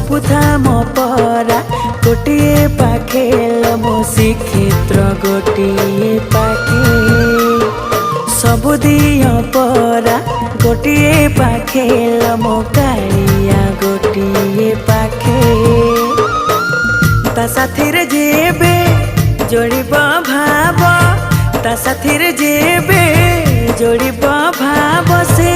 सबु धाम परा गोटिए पाखे मो श्रीक्षेत्र गोटिए पाखे सबु दिय परा गोटिए पाखे मो कालिया गोटिए पाखे ता साथी रे जेबे जोड़िब भाव ता साथी रे जेबे जोड़िब भाव से